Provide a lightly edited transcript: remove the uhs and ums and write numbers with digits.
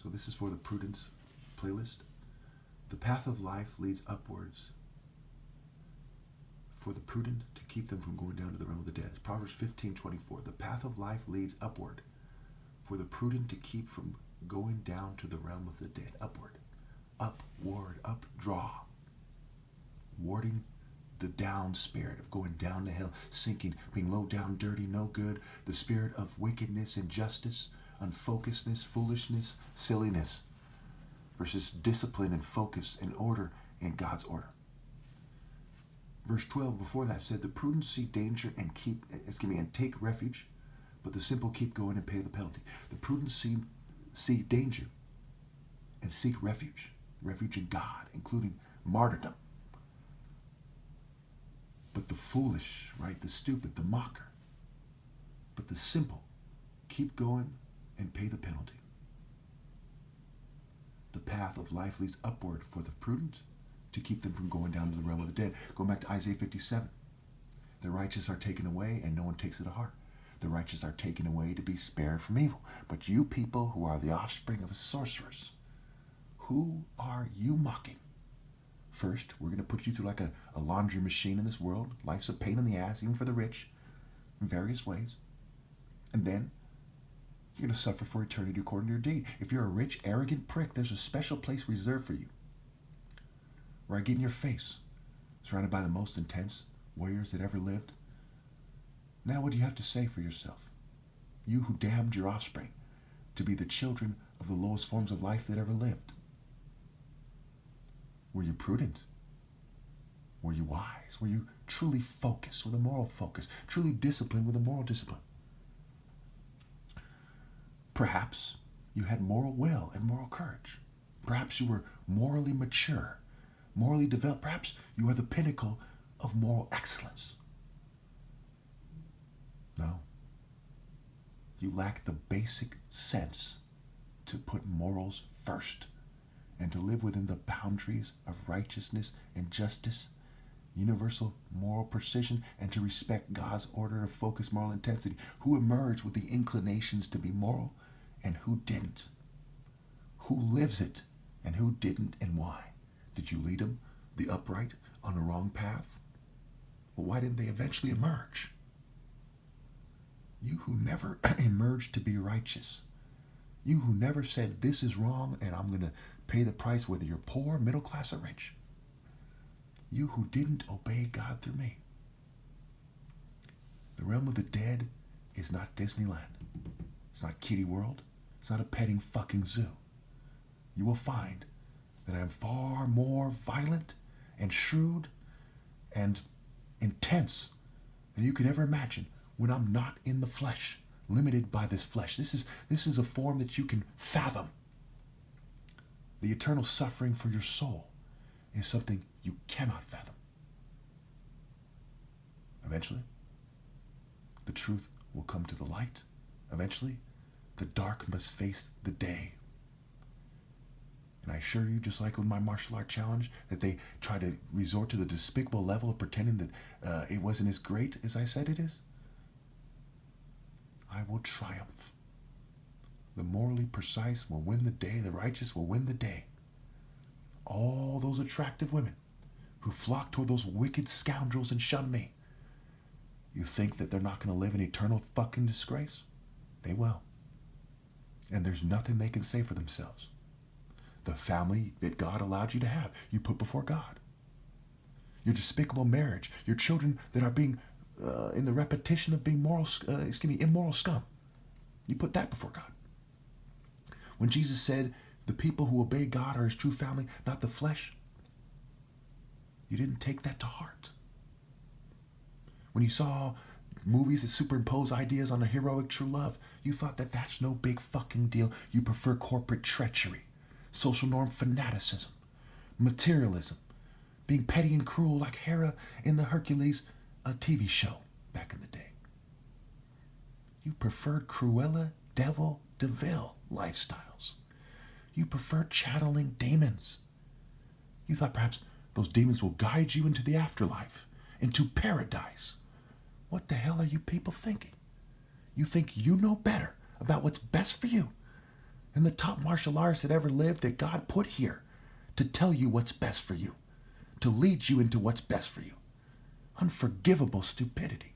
So this is for the prudence playlist. The path of life leads upwards for the prudent to keep them from going down to the realm of the dead. It's Proverbs 15:24. The path of life leads upward for the prudent to keep from going down to the realm of the dead. Upward, upward, updraw. Warding the down spirit of going down to hell, sinking, being low down, dirty, no good. The spirit of wickedness, injustice, unfocusedness, foolishness, silliness. Versus discipline and focus and order in God's order. Verse 12 before that said, the prudent see danger and take refuge, but the simple keep going and pay the penalty. The prudent see danger and seek refuge in God, including martyrdom. But the foolish, right, the stupid, the mocker, but the simple keep going and pay the penalty. The path of life leads upward for the prudent to keep them from going down to the realm of the dead. Going back to Isaiah 57. The righteous are taken away and no one takes it to heart. The righteous are taken away to be spared from evil. But you people who are the offspring of sorcerers, who are you mocking? First, we're going to put you through like a laundry machine in this world. Life's a pain in the ass, even for the rich, in various ways. And then, you're going to suffer for eternity according to your deed. If you're a rich, arrogant prick, there's a special place reserved for you, where I get in your face, surrounded by the most intense warriors that ever lived. Now what do you have to say for yourself? You who damned your offspring to be the children of the lowest forms of life that ever lived. Were you prudent? Were you wise? Were you truly focused with a moral focus? Truly disciplined with a moral discipline? Perhaps you had moral will and moral courage. Perhaps you were morally mature, morally developed. Perhaps you are the pinnacle of moral excellence. No. You lack the basic sense to put morals first and to live within the boundaries of righteousness and justice, universal moral precision, and to respect God's order of focused moral intensity. Who emerged with the inclinations to be moral and who didn't? Who lives it and who didn't, and why? Did you lead them, the upright, on the wrong path? Well, why didn't they eventually emerge? You who never emerged to be righteous. You who never said, this is wrong and I'm going to pay the price whether you're poor, middle class, or rich. You who didn't obey God through me. The realm of the dead is not Disneyland. It's not Kiddie World. It's not a petting fucking zoo. You will find that I am far more violent and shrewd and intense than you could ever imagine when I'm not in the flesh, limited by this flesh. This is a form that you can fathom. The eternal suffering for your soul is something you cannot fathom. Eventually, the truth will come to the light. Eventually, the dark must face the day. And I assure you, just like with my martial art challenge, that they try to resort to the despicable level of pretending that it wasn't as great as I said it is. I will triumph. The morally precise will win the day. The righteous will win the day. All those attractive women who flock toward those wicked scoundrels and shun me. You think that they're not going to live in eternal fucking disgrace? They will. And there's nothing they can say for themselves. The family that God allowed you to have, you put before God. Your despicable marriage, your children that are being in the repetition of being immoral scum, you put that before God. When Jesus said, the people who obey God are his true family, not the flesh, you didn't take that to heart. When you saw movies that superimpose ideas on a heroic true love, you thought that that's no big fucking deal. You prefer corporate treachery, social norm fanaticism, materialism, being petty and cruel like Hera in the Hercules TV show back in the day. You preferred Cruella de Vil lifestyles. You preferred channeling demons. You thought perhaps those demons will guide you into the afterlife, into paradise. What the hell are you people thinking? You think you know better about what's best for you and the top martial artist that ever lived that God put here to tell you what's best for you, to lead you into what's best for you. Unforgivable stupidity.